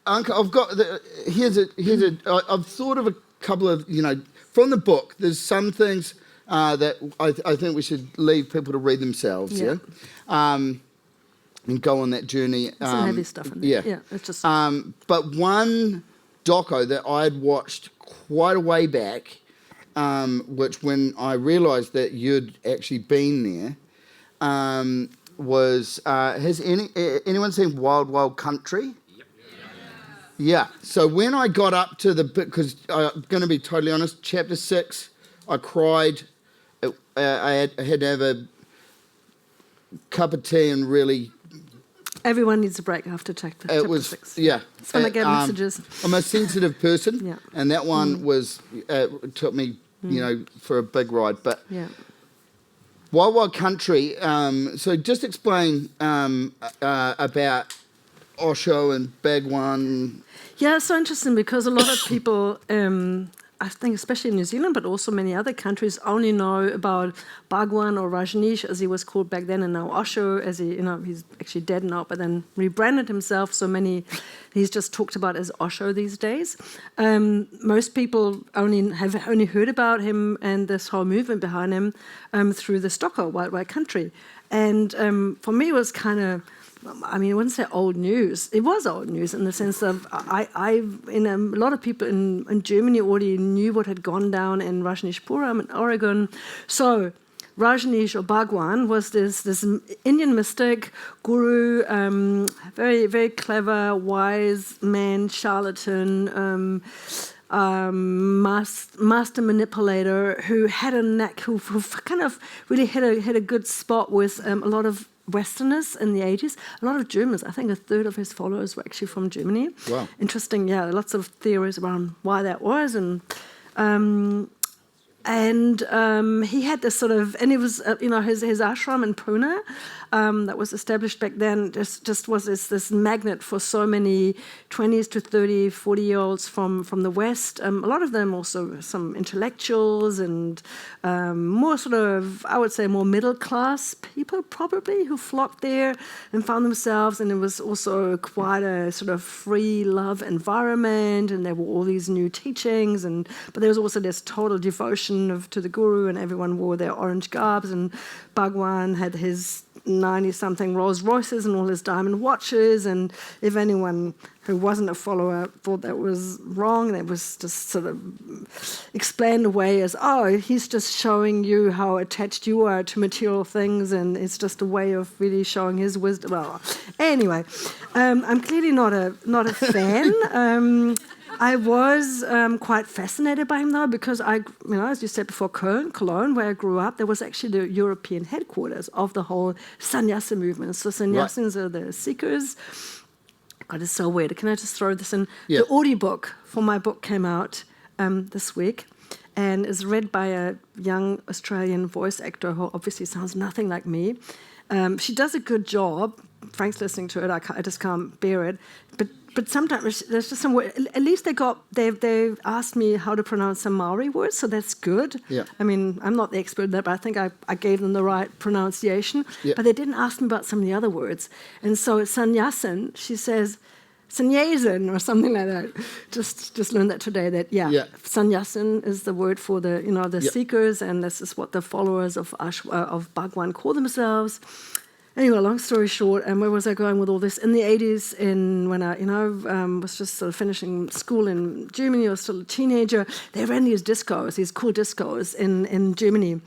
Anke, I've thought of a couple of, from the book, there's some things that I think we should leave people to read themselves, and go on that journey. Some heavy stuff in there. Yeah, it's just... But one doco that I'd watched quite a way back, which when I realised that you'd actually been there, was, has anyone seen Wild Wild Country? Yeah. So when I got up to the bit, because I'm going to be totally honest, chapter 6, I cried. I had to have a cup of tea and really... Everyone needs a break after chapter 6. Yeah. It's when I get messages. I'm a sensitive person, and that one was took me, for a big ride. But Wild Wild Country. So just explain about Osho and Bhagwan. Yeah, it's so interesting because a lot of people, I think especially in New Zealand, but also many other countries, only know about Bhagwan or Rajneesh, as he was called back then, and now Osho, as he, he's actually dead now, but then rebranded himself. So he's just talked about as Osho these days. Most people have only heard about him and this whole movement behind him through the Stocker, Wild Wild Country. And for me, it was kind of, I wouldn't say old news. It was old news in the sense of a lot of people in Germany already knew what had gone down in Rajneeshpuram in Oregon. So Rajneesh or Bhagwan was this Indian mystic, guru, very, very clever, wise man, charlatan, master manipulator who had a knack, who kind of really had a good spot with a lot of Westerners in the 80s, a lot of Germans. I think a third of his followers were actually from Germany. Wow. Interesting, lots of theories around why that was. And he had this sort of, and it was, his ashram in Pune that was established back then just was this magnet for so many 20s to 30, 40-year-olds from the West. A lot of them also some intellectuals and more sort of, I would say, more middle-class people probably who flocked there and found themselves. And it was also quite a sort of free love environment, and there were all these new teachings. But there was also this total devotion to the guru, and everyone wore their orange garbs, and Bhagwan had his 90-something Rolls Royces and all his diamond watches, and if anyone who wasn't a follower thought that was wrong, that was just sort of explained away as, he's just showing you how attached you are to material things, and it's just a way of really showing his wisdom. Well, anyway, I'm clearly not a fan. I was quite fascinated by him, though, because as you said before, Cologne, where I grew up, there was actually the European headquarters of the whole sannyasin movement. So sannyasins are the seekers. God, it's so weird. Can I just throw this in? Yeah. The audiobook for my book came out this week and is read by a young Australian voice actor who obviously sounds nothing like me. She does a good job. Frank's listening to it. I just can't bear it. But sometimes there's just some word. At least they asked me how to pronounce some Maori words, so that's good. Yeah. I'm not the expert in that, but I think I gave them the right pronunciation. Yeah. But they didn't ask me about some of the other words. And so it's sannyasin. She says sannyasin or something like that. Just learned that today. Sannyasin is the word for the seekers, and this is what the followers of Bhagwan call themselves. Anyway, long story short, and where was I going with all this? In the 80s, when I, was just sort of finishing school in Germany, I was still a teenager, they ran these cool discos in Germany.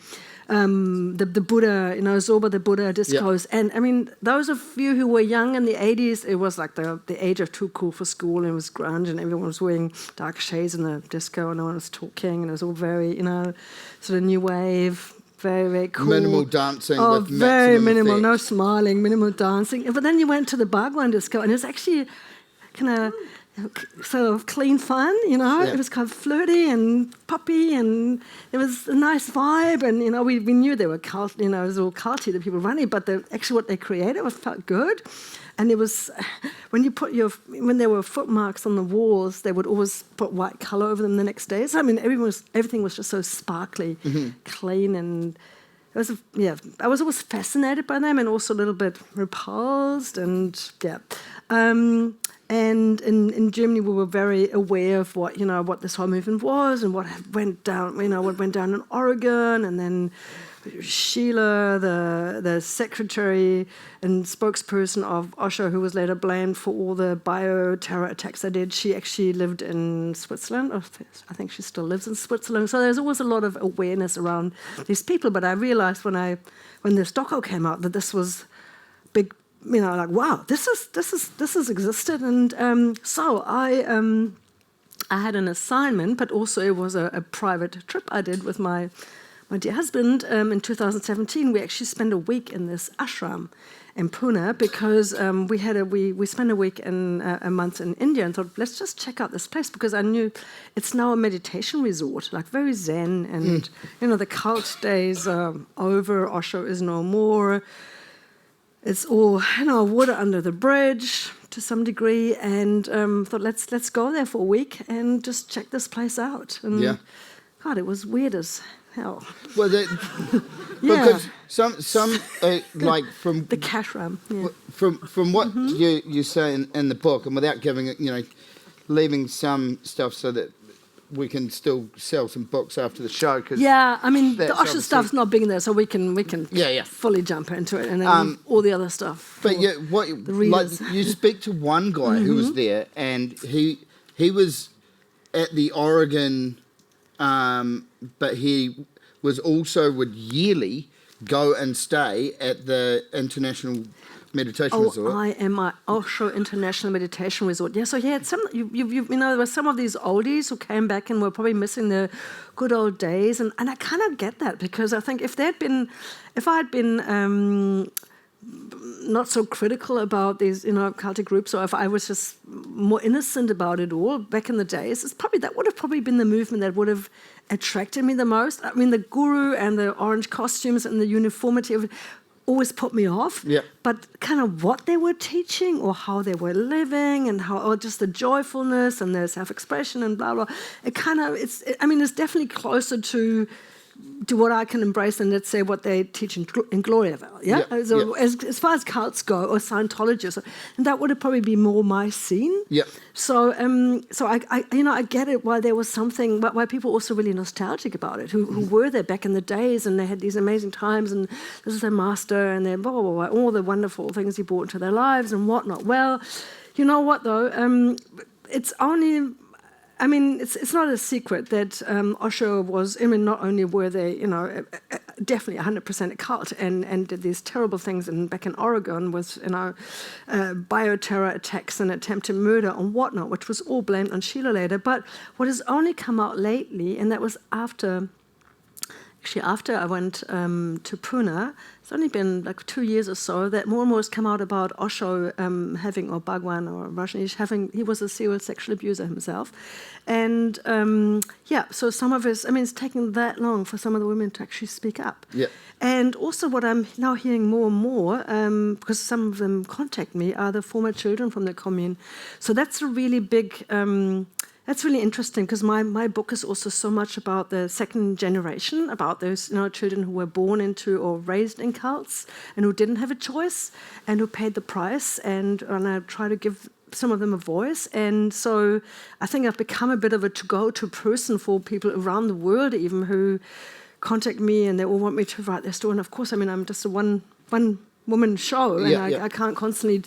The Buddha, Zoba the Buddha discos. Yeah. And those of you who were young in the 80s, it was like the age of too cool for school, and it was grunge, and everyone was wearing dark shades in the disco, and no one was talking, and it was all very, sort of new wave. Very, very cool. Minimal dancing. Oh, with very minimal. effect. No smiling, minimal dancing. But then you went to the Bhagwan disco, and it's actually kind of sort of clean fun, Yeah. It was kind of flirty and poppy, and it was a nice vibe. And we knew they were cult. It was all culty, the people running, but actually what they created felt good. And it was when there were footmarks on the walls, they would always put white color over them the next day. So everything was just so sparkly, clean, and I was always fascinated by them and also a little bit repulsed, and and in Germany we were very aware of what this whole movement was and what went down in Oregon, and then Sheila, the secretary and spokesperson of Osho, who was later blamed for all the bioterror attacks they did, she actually lived in Switzerland. I think she still lives in Switzerland. So there's always a lot of awareness around these people. But I realized when this doco came out that this was big, like, wow, this has existed. And so I had an assignment, but also it was a private trip I did with my dear husband. In 2017, we actually spent a week in this ashram in Pune because we spent a week and a month in India, and thought, let's just check out this place, because I knew it's now a meditation resort, like very zen, and the cult days are over. Osho is no more. It's all water under the bridge to some degree, and thought let's go there for a week and just check this place out. And God, it was weird as hell. Well, because some like from the Cashram, from what you say in the book, and without giving it, leaving some stuff so that we can still sell some books after the show. Cause I mean, the Osho stuff's not big in there, so we can fully jump into it, and then all the other stuff. But you speak to one guy who was there, and he was at the Oregon. But he would yearly go and stay at the International Meditation Resort. I am my Osho International Meditation Resort. Yeah, so he had there were some of these oldies who came back and were probably missing the good old days, and I kind of get that, because I think if I had been not so critical about these, cultic groups, or if I was just more innocent about it all back in the days, that would have probably been the movement that would have attracted me the most. I mean, the guru and the orange costumes and the uniformity of it always put me off. Yeah. But kind of what they were teaching, or how they were living, and or just the joyfulness and their self-expression and blah blah. It's definitely closer to what I can embrace than, let's say, what they teach in Gloriaville, as far as cults go, or Scientology, and that would probably be more my scene. Yeah. So I get it why there was something, why people were also really nostalgic about it, who were there back in the days, and they had these amazing times, and this is their master, and then blah blah blah, all the wonderful things he brought into their lives and whatnot. Well, you know what though, it's only. I mean, it's not a secret that Osho was, not only were they, definitely 100% a cult and did these terrible things back in Oregon with, bioterror attacks and attempted murder and whatnot, which was all blamed on Sheila later. But what has only come out lately, and that was after I went to Pune, it's only been like 2 years or so, that more and more has come out about Osho or Bhagwan or Rajneesh he was a serial sexual abuser himself. And so some of his, it's taken that long for some of the women to actually speak up. Yeah. And also what I'm now hearing more and more, because some of them contact me, are the former children from the commune. So that's a really big... That's really interesting, because my book is also so much about the second generation, about those children who were born into or raised in cults and who didn't have a choice and who paid the price, and I try to give some of them a voice. And so I think I've become a bit of a to-go-to person for people around the world even who contact me and they all want me to write their story. And of course, I'm just a one-woman show, and I can't constantly,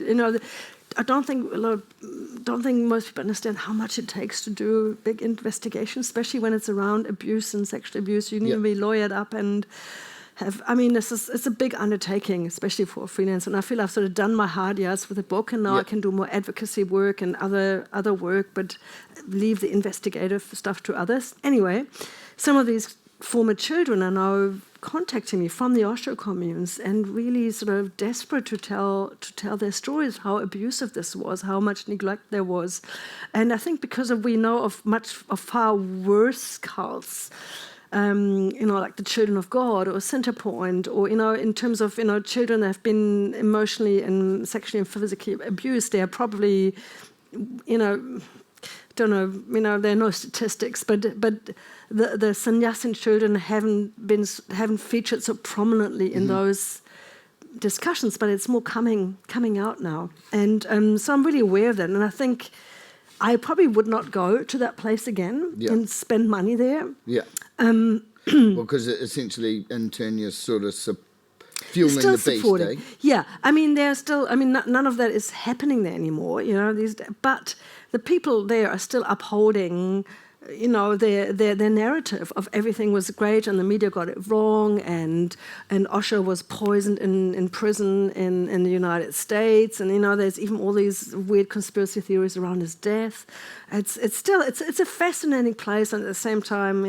I don't think most people understand how much it takes to do big investigations, especially when it's around abuse and sexual abuse. You need to be lawyered up and have. It's a big undertaking, especially for a freelancer. And I feel I've sort of done my hard yards with the book, and now I can do more advocacy work and other work, but leave the investigative stuff to others. Anyway, some of these former children are now contacting me from the Osho communes and really sort of desperate to tell their stories, how abusive this was, how much neglect there was. And I think because we know of far worse cults, like the Children of God or Centerpoint, or, in terms of, children that have been emotionally and sexually and physically abused, they are probably, don't know, there are no statistics, but the sannyasin children haven't featured so prominently in those discussions, but it's more coming out now, and so I'm really aware of that, and I think I probably would not go to that place again and spend money there. Yeah. Well, because essentially, in turn, you're sort of fueling the beast, eh? Yeah, I mean, none of that is happening there anymore, but the people there are still upholding, their narrative of everything was great and the media got it wrong, and Osho was poisoned in prison in the United States, and there's even all these weird conspiracy theories around his death. It's a fascinating place, and at the same time,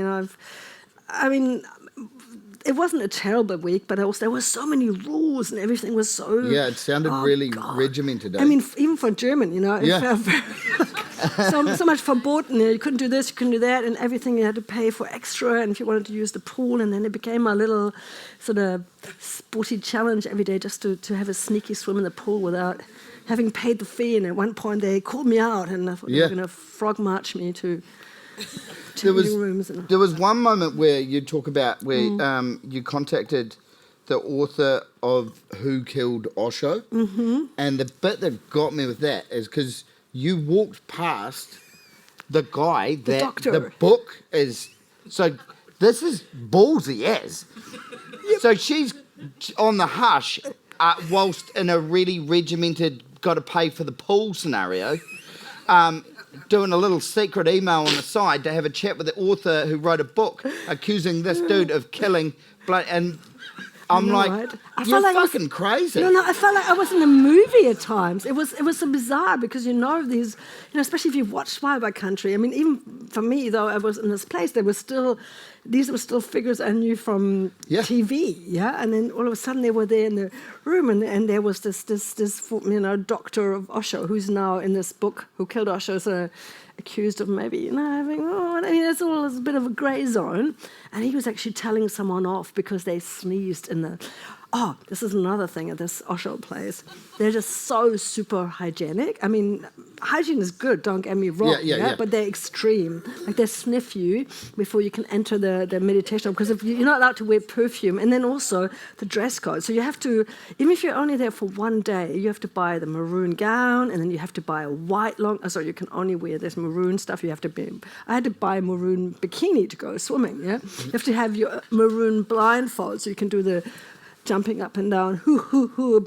it wasn't a terrible week, but also there were so many rules and everything was so... Yeah, it sounded really regimented. I mean, even for German, it felt very... so much verboten. You couldn't do this, you couldn't do that, and everything you had to pay for extra, and if you wanted to use the pool, and then it became my little sort of sporty challenge every day just to have a sneaky swim in the pool without having paid the fee, and at one point they called me out, and I thought they were going to frog march me to... There was one moment where you talk about where you contacted the author of Who Killed Osho, and the bit that got me with that is because you walked past the guy that the book is. So this is ballsy as. So she's on the hush whilst in a really regimented, got to pay for the pool scenario. Doing a little secret email on the side to have a chat with the author who wrote a book accusing this dude of killing blood, and I'm like, right? You're fucking crazy. No, I felt like I was in a movie at times. It was so bizarre because these, especially if you've watched Wild by Country. I mean, even for me, though I was in this place, these were still figures I knew from TV, and then all of a sudden they were there in the room, and there was this doctor of Osho who's now in this book, Who Killed Osho, so accused of maybe having it's all a bit of a grey zone, and he was actually telling someone off because they sneezed in the. Oh, this is another thing at this Osho place. They're just so super hygienic. I mean, hygiene is good, don't get me wrong, but they're extreme. Like they sniff you before you can enter the meditation, because if you're not allowed to wear perfume, and then also the dress code. So you have to, even if you're only there for one day, you have to buy the maroon gown, and then you have to buy a white so you can only wear this maroon stuff. I had to buy a maroon bikini to go swimming, You have to have your maroon blindfold so you can do the jumping up and down,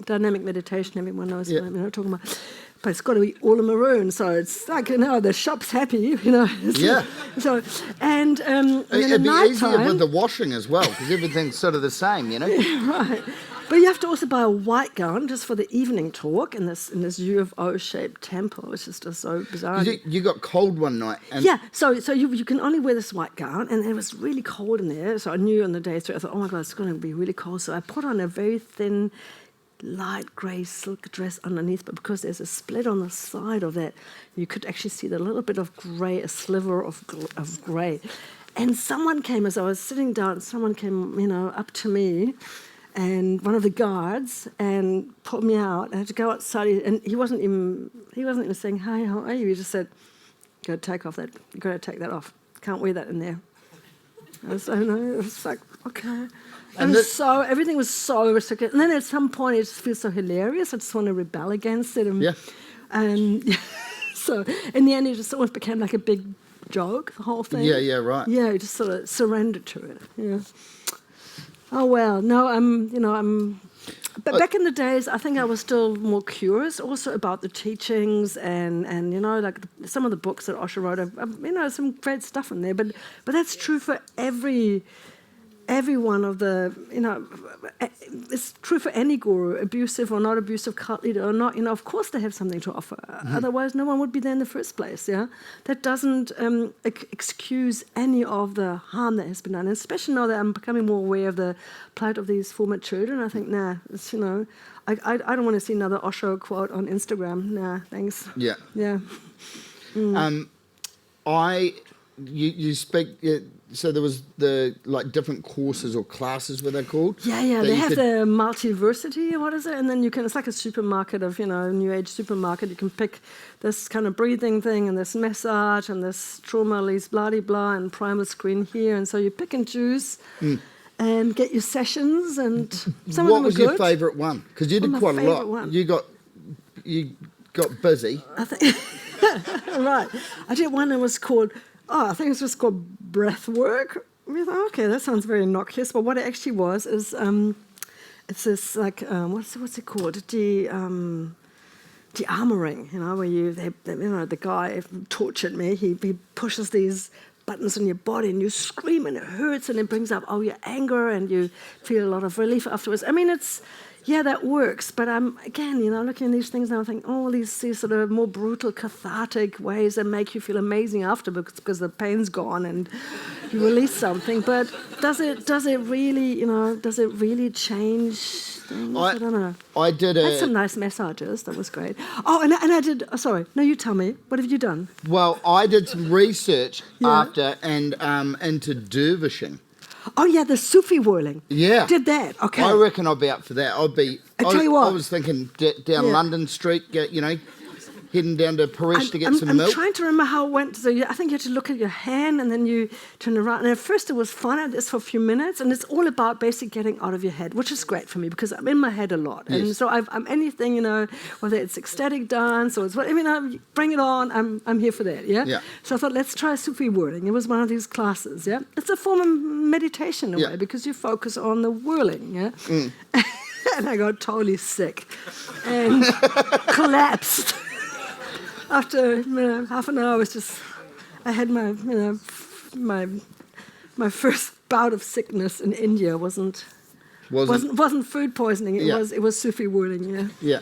dynamic meditation, everyone knows what I'm talking about. But it's got to be all in maroon, so it's like, the shop's happy, So, and it'd be easier with the washing as well, because everything's sort of the same, Right. But you have to also buy a white gown just for the evening talk in this U of O-shaped temple, which is just so bizarre. You got cold one night. And so you can only wear this white gown, and it was really cold in there. So I knew on the day through, I thought, oh my God, it's going to be really cold. So I put on a very thin, light grey silk dress underneath, but because there's a split on the side of that, you could actually see the little bit of grey, a sliver of grey. And someone came, as I was sitting down, someone came, up to me, and one of the guards, and pulled me out. I had to go outside, and he wasn't even saying, hi, how are you? He just said, you got to take that off. Can't wear that in there. I was like, okay. And everything was so restricted. And then at some point, it just feels so hilarious. I just want to rebel against it. So in the end, it just almost became like a big joke, the whole thing. Yeah, right. Yeah, you just sort of surrendered to it. Yeah. Oh well, no, But back in the days, I think I was still more curious, also about the teachings and like some of the books that Osho wrote. Some great stuff in there. But that's true for every one of the, it's true for any guru, abusive or not abusive, cult leader or not, of course they have something to offer. Otherwise, no one would be there in the first place, That doesn't excuse any of the harm that has been done, and especially now that I'm becoming more aware of the plight of these former children. I think, it's, I don't want to see another Osho quote on Instagram. Nah, thanks. Yeah. Yeah. you speak. So there was the like different courses or classes, were they called? Yeah. They have the multiversity. What is it? And then you can. It's like a supermarket of New Age supermarket. You can pick this kind of breathing thing and this massage and this trauma release, blah de blah, and primal screen here. And so you pick and choose. And get your sessions, and some of them were good. What was your favourite one? Because you did quite a lot. One? You got busy. I think right. I did one that was called. I think it was just called breath work. We thought, okay, that sounds very innocuous, but what it actually was is it's this like what's it called? De-armoring. Where the guy tortured me. He pushes these buttons on your body and you scream and it hurts and it brings up all your anger and you feel a lot of relief afterwards. I mean, that works, but again, looking at these things now, I think, these sort of more brutal, cathartic ways that make you feel amazing afterwards because the pain's gone and you release something. But does it really change things? I don't know. I had some nice massages. That was great. Oh, and I did. Sorry, no, you tell me. What have you done? Well, I did some research after and into dervishing. Oh yeah, the Sufi whirling. Yeah, did that. Okay. I reckon I'll be up for that. I tell you what. I was thinking down London Street, heading down to Paris to get some milk. I'm trying to remember how it went. So I think you had to look at your hand and then you turn around. And at first it was fun. It's for a few minutes. And it's all about basically getting out of your head, which is great for me because I'm in my head a lot. Yes. And so I'm anything, whether it's ecstatic dance or it's bring it on. I'm here for that, yeah? So I thought, let's try Sufi whirling. It was one of these classes, yeah? It's a form of meditation in a way because you focus on the whirling, yeah? And I got totally sick and collapsed. After half an hour, I had my first bout of sickness in India. Wasn't food poisoning. It was Sufi whirling. Yeah.